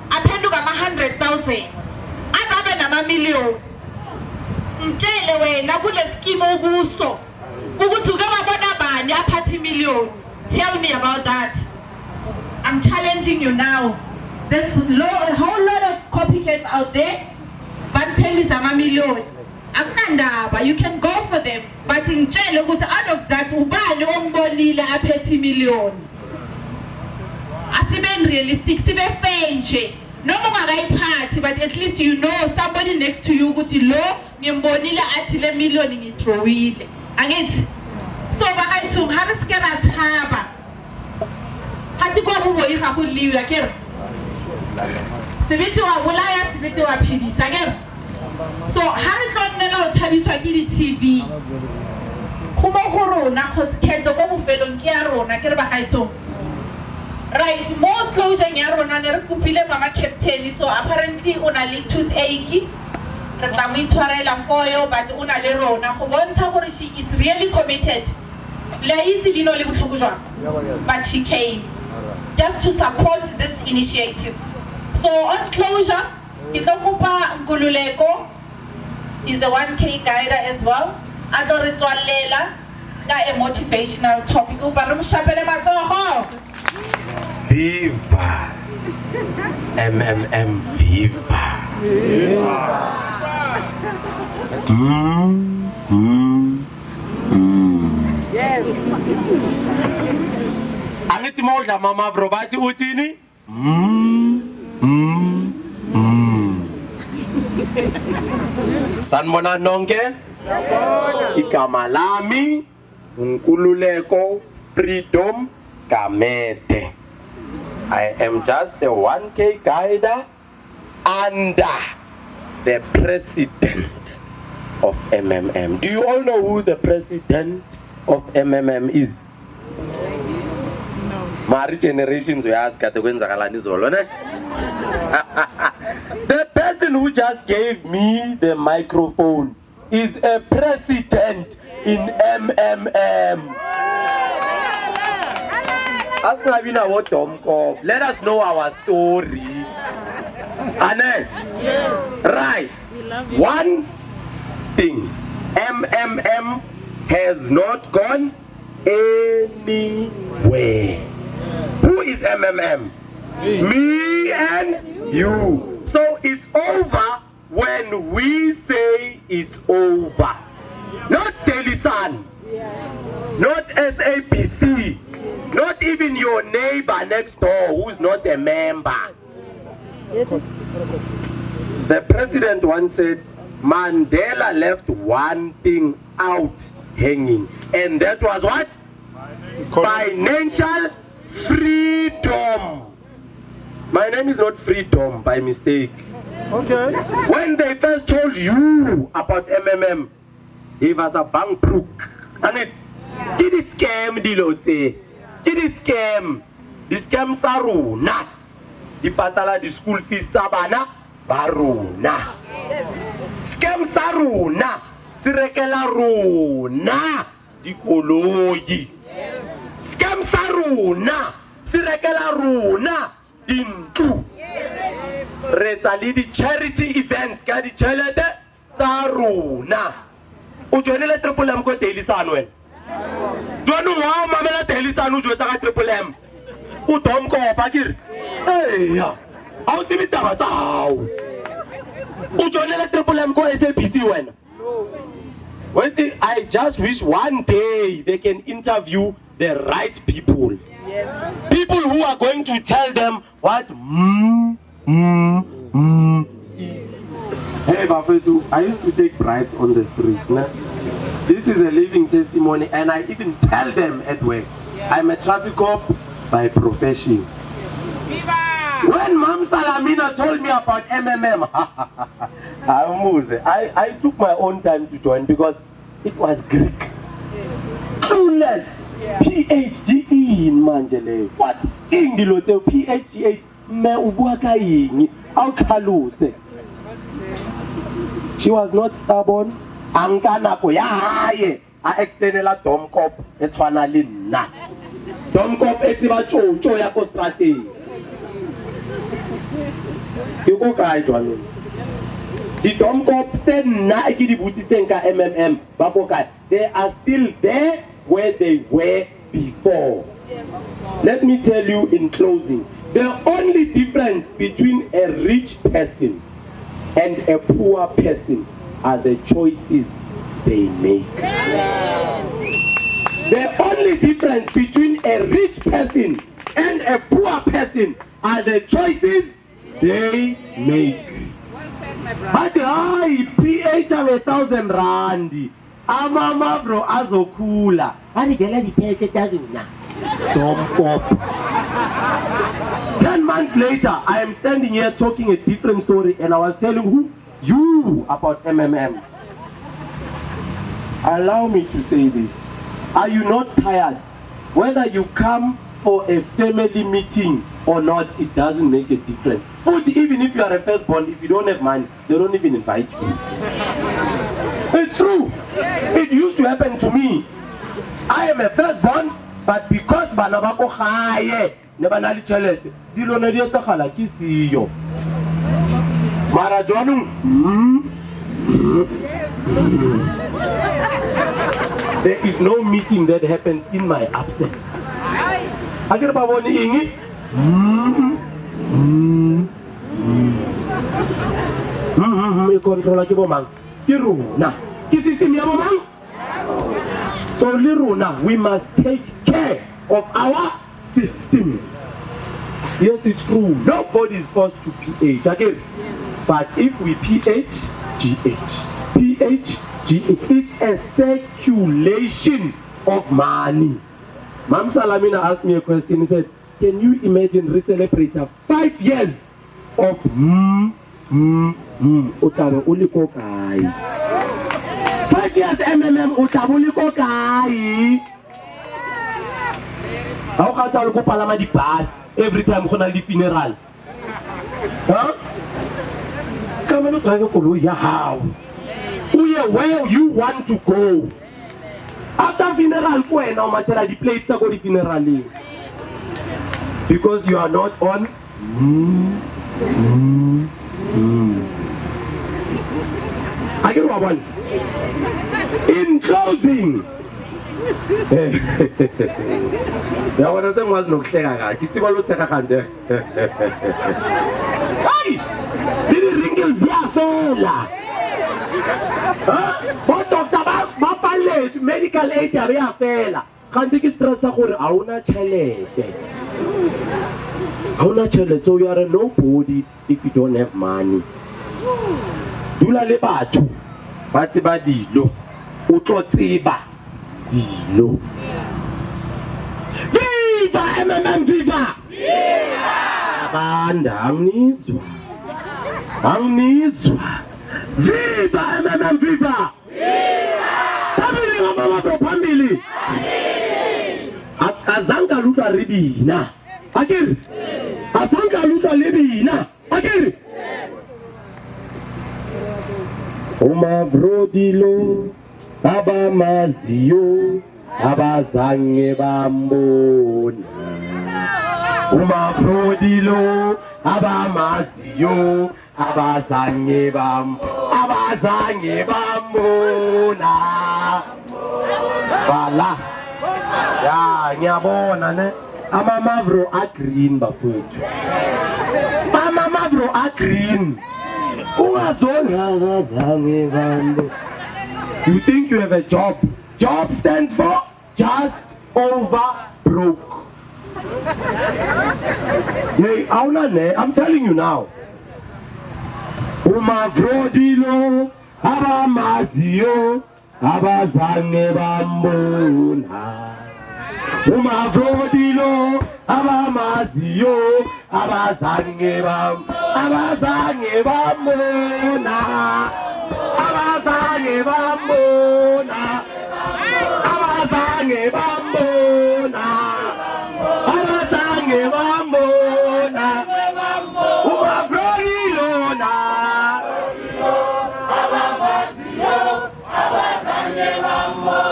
aphenduka ama-100,000 azabe nama-million. Mtshele wena kule scheme okuso ukuthi uke wabona bani aphatha i-million. Tell me about that. I'm challenging you now. There's a whole lot of copycats out there, but tell me some million. But you can go for them. But in jail, out of that, ubani ombonile aphethi million. Asibe realistic, sibe fenje. No more party, but at least you know somebody next to you ukuthi lo ngimbonile athi le million ngithrowile. Angithi? So bakayithi ngariskela thaba. Hathi kwa bubo ikhakuliwe yakhe. Sibithi wabulaya sibithi waphilisa ke. So ha re tlo nna o thabiswa ke di TV Kumo corona cause kendo go bofelo ke ya rona ke re ba gaetso. Right, more closure ya rona ne re kupile mama captain so apparently una le toothache. Re tla mo itshwarela for yo but una le rona go bontsha gore she is really committed. Le itse dino le botlhoko jwa. But she came just to support this initiative. So on closure, Itlokupa Ngululeko is the 1K guide as well. Adoritwalela a motivational topic. Viva! MMM Viva! Yes. Angithi modla mama Mavro bathi uthini? Sanibona nonke? Igama lami Nkululeko Freedom Kamete. I am just the 1K guider under the president of MMM. Do you all know who the president of MMM is? No. Mari generations we ask at the The person who just gave me the microphone is a president in MMM. Let us know our story. Ane? Right. One thing. MMM has not gone anywhere. Who is MMM? Me and you. So it's over when we say it's over. Not Daily Sun. Not SAPC. Not even your neighbor next door who's not a member. The president once said, Mandela left one thing out hanging. And that was what? Financial freedom. My name is not Freedom by mistake. Okay. When they first told you about MMM, it was a bank brook. And it did it scam dilote. Did it scam? The scam saruna. The patala the school fees tabana baruna. Scam saruna. Sirekela runa. Di koloyi. Scam saruna. Sirekela runa. Dintu. Retali di charity events ka di chelete saruna. Ujoinele Triple M ko Daily Sun wen. Jonu wa mamela Daily Sun ujo tsa ka Triple M. U dom ko pakir. Hey ya. Au tibi taba tsa hao. Ujoinele Triple M ko SAPC wen. Wait, I just wish one day they can interview the right people. Yes. People who are going to tell them what Hey Bafetu, I used to take bribes on the streets. Nah? This is a living testimony and I even tell them at work. I'm a traffic cop by profession. Viva! When Mam Salamina told me about MMM, I took my own time to join because it was Greek. Clueless. PhD in Manjele. What? English PhD me ubuaka yingi. How kaluse? She was not stubborn. Angana ko yaye. I explained la Dom Cop etwana lina. Dom Cop etiba cho ya ko strategy. You go kai jwalo. The Dom Cop said na ikidi buti senka MMM. Bakokai. They are still there where they were before. Let me tell you in closing, the only difference between a rich person and a poor person are the choices they make. The only difference between a rich person and a poor person are the choices they make. But I PH of 1,000 rand. Ama Mavro azokula. Ani gela di teke tazuna. Tom Cop. 10 months later, I am standing here talking a different story and I was telling you about MMM. Allow me to say this. Are you not tired? Whether you come for a family meeting or not, it doesn't make a difference. Even if you are a firstborn, if you don't have money, they don't even invite you. It's true. It used to happen to me. I am a firstborn, but because Banabako Haye, Nebanali Chalet, Dilonadi Takala Kisiyo. Marajonum. There is no meeting that happens in my absence. I get about one English. Control Kibomang. Kiruna. So Liruna, we must take care of our system. Yes, it's true. Nobody is forced to PH again. But if we PH, GH, PH, GH, it's a circulation of money. Mam Salamina asked me a question. He said, can you imagine re-celebrate 5 years of Utaro Uliko Kai? 5 years MMM Utabuliko Kai. How can I go Palama di pass every time on the funeral? Huh? Come on, try to follow you how? Where you want to go? After funeral, go and now matter the place to go to funeral. Because you are not on. I get one. In closing. Yeah, what I said was no clear. It's about to take a hand there. Hey! Did it ring here? What talked about medical aid area fella. Can't take stress for our challenge. So you are a nobody if you don't have money. Dula lebatu. Batiba dilo. Utotiba dilo. Viva MMM viva! Viva! Banda amnizwa. Amnizwa. Viva MMM viva! Viva! Family mama from family. Azanga luta ribina. Again. Azanga luta ribina. Again. Mavro dilo, aba mazio, aba zange bambona. Mavro dilo, aba mazio, aba zange bambona. Vala. Ya nyabona ne. Ama Mavro a green bafuthu. Ama Mavro a green. You think you have a job? Job stands for just over broke. I'm telling you now. Mavro dilo, aba mazio, aba zange bambona. Mavro dilo, aba mazio, aba zange bambona. Abazange bambona, abazange bambona, abazange bambona, abazange bambona, umavronilona,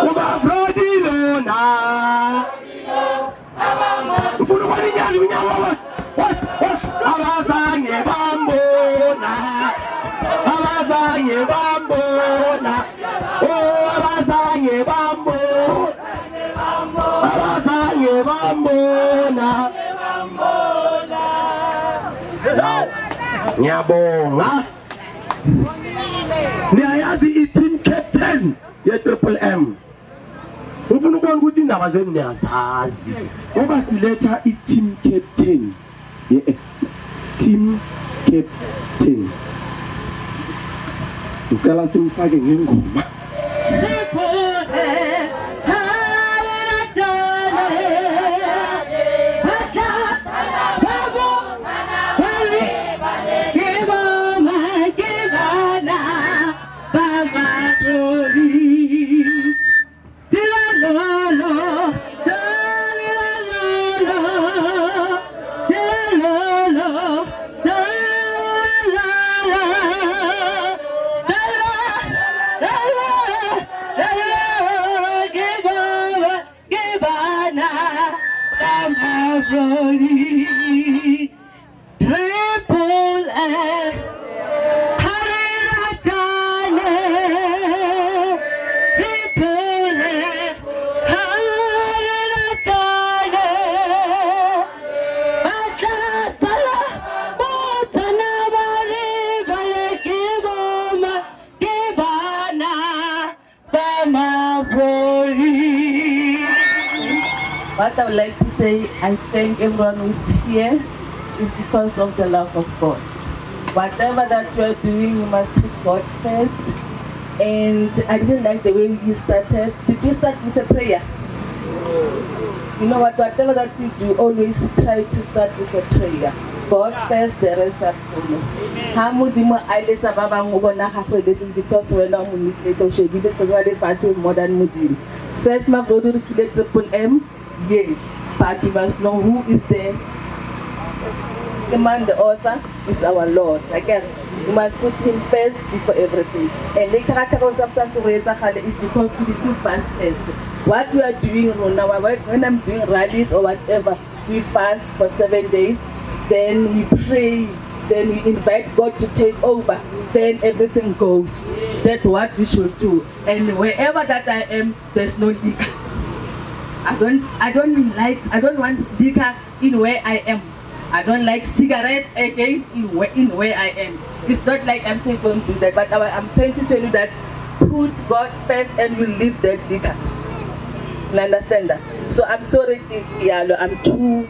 umavronilona, ufuna kwaninyani unyawawa. Abazange bambona, abazange bambona, oh abazange bambona, abazange bambona. Nyabonga. Niyayazi i-team captain ye Triple M. Ufuna ukubona ukuthi indaba zenu niyazazi. Ngoba siletha i-team captain. Yeah. Team captain. Ngicela simfake ngengoma. glory. Triple A. Hallelujah. Triple A. Hallelujah. Atasala. Botana bari gale kiboma kibana Mavro. What I would like to say, I thank everyone who's here is because of the love of God. Whatever that you are doing, you must put God first. And I didn't like the way you started. Did you start with a prayer? You know what, whatever that you do, always try to start with a prayer. God first, the rest shall follow. Hamudimo aileta baba ngobona hapo this is because when I'm with the shebile so very fast more than Muslim. Search my brother to the triple M. Yes, but you must know who is there. The man, the author, is our Lord. Again, you must put him first before everything. And the character sometimes is because we do fast first. What we are doing now, when I'm doing rallies or whatever, we fast for 7 days, then we pray, then we invite God to take over, then everything goes. That's what we should do. And wherever that I am, there's no liquor. I don't want liquor in where I am. I don't like cigarette again in where I am. It's not like I'm saying don't do that, but I'm trying to tell you that put God first and you leave that liquor. You understand that? So I'm sorry, I'm too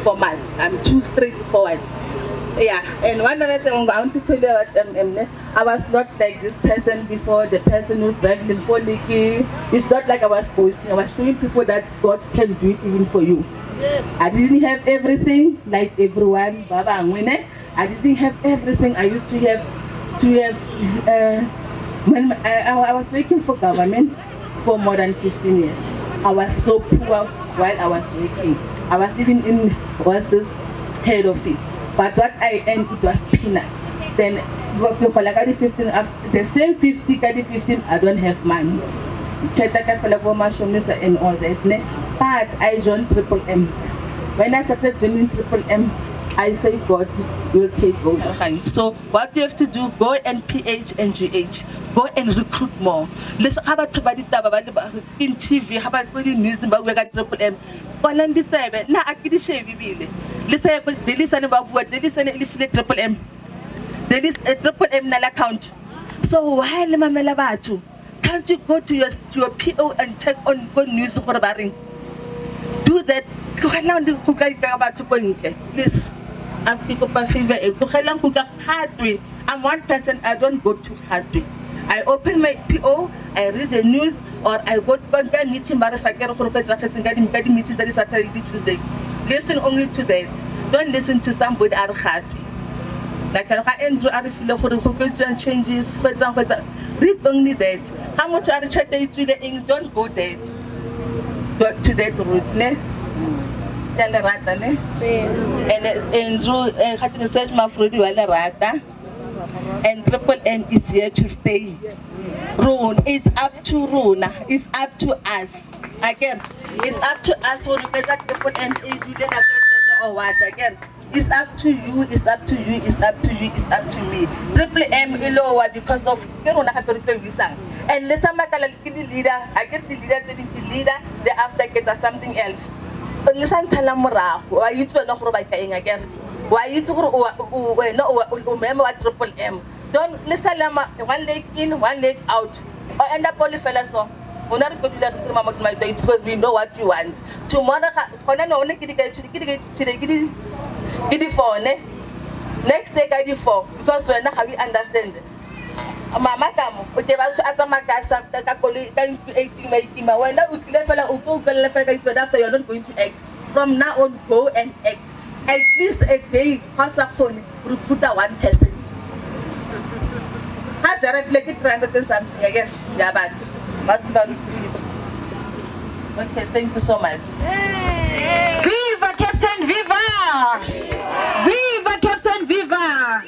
formal. I'm too straightforward. Yeah, and one other thing I want to tell you about I was not like this person before, the person who's driving in Poliki. It's not like I was boasting. I was showing people that God can do it even for you. Yes. I didn't have everything like everyone, Baba Angwine. I didn't have everything. I used to have when I was working for government for more than 15 years. I was so poor while I was working. I was even in this head office. But what I earned, it was peanuts. Then the same 50, 15, I don't have money. And all that. But I joined Triple M. When I started joining Triple M, I say God will take over. So what you have to do, go and PH and GH. Go and recruit more. Listen, how about in TV, how about the news about we got Triple M? Listen, they listen about what? They listen if the Triple M. There is a Triple M nal account. So why can't you go to your PO and check on good news for the barring? Do that. Please. I'm one person, I don't go too hard. I open my PO, I read the news, or I go to a meeting, meetings that is Saturday, Tuesday. Listen only to that. Don't listen to somebody at hard. Like Andrew and changes, for example, read only that. How much are the chatting to the English? Don't go that. Go to that route, ne? And Andrew, search Mavro, and Triple M is here to stay. Rune, it's up to Rune, it's up to us. Again, it's up to us who look at Triple M or what again. It's up to you, it's up to you, it's up to you, it's up to me. Triple M Ilowa because of Kiruna Haperika. And let's say the leader, I get the leader telling the leader, the after gets something else. But listen, Talamura, why you to know by paying again? Why you to remember what Triple M? Don't listen, one leg in, one leg out. Or end up only fellas. We're not going to let my date because we know what you want. Tomorrow, get it for next day get it for because we're not having understand. Mama come, okay, but as a magasa, after you're not going to act. From now on, go and act. At least a day, pass up on recruit one person. Has a reflected something again. Yeah, but must not. Okay, thank you so much. Viva Captain, viva! Viva Captain, viva!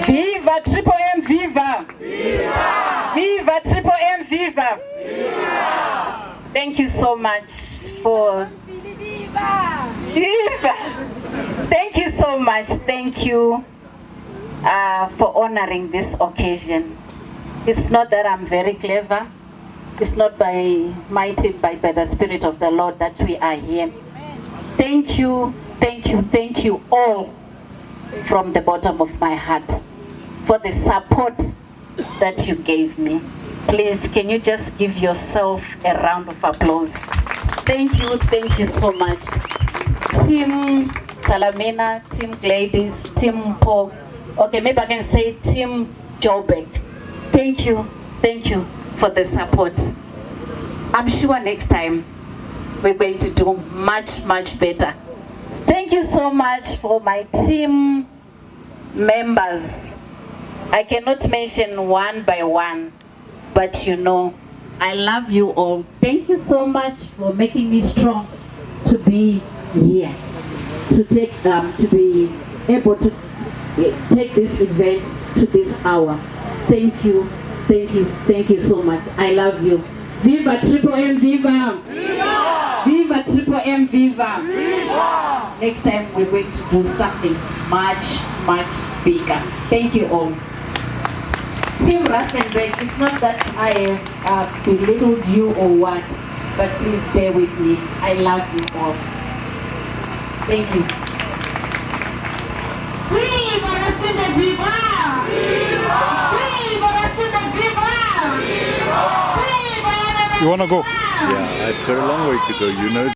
Viva Triple M, viva! Viva Triple M, viva! Thank you so much for Thank you so much. Thank you for honoring this occasion. It's not that I'm very clever. It's not by mighty, by the Spirit of the Lord that we are here. Thank you, thank you, thank you all from the bottom of my heart for the support that you gave me. Please, can you just give yourself a round of applause? Thank you so much. Team Salamina, Team Gladys, Team Paul. Okay, maybe I can say Team Jobeck. Thank you for the support. I'm sure next time we're going to do much, much better. Thank you so much for my team members. I cannot mention one by one, but you know, I love you all. Thank you so much for making me strong to be here, to be able to take this event to this hour. Thank you so much. I love you. Viva Triple M, viva! Viva! Viva Triple M, viva! Viva! Next time we're going to do something much, much bigger. Thank you all. Team Rusternburg, it's not that I have belittled you or what, but please bear with me. I love you all. Thank you. Viva Rusternburg, viva! Viva! Viva Rusternburg, viva! Viva! You wanna go? Yeah, I've got a long way to go, you know.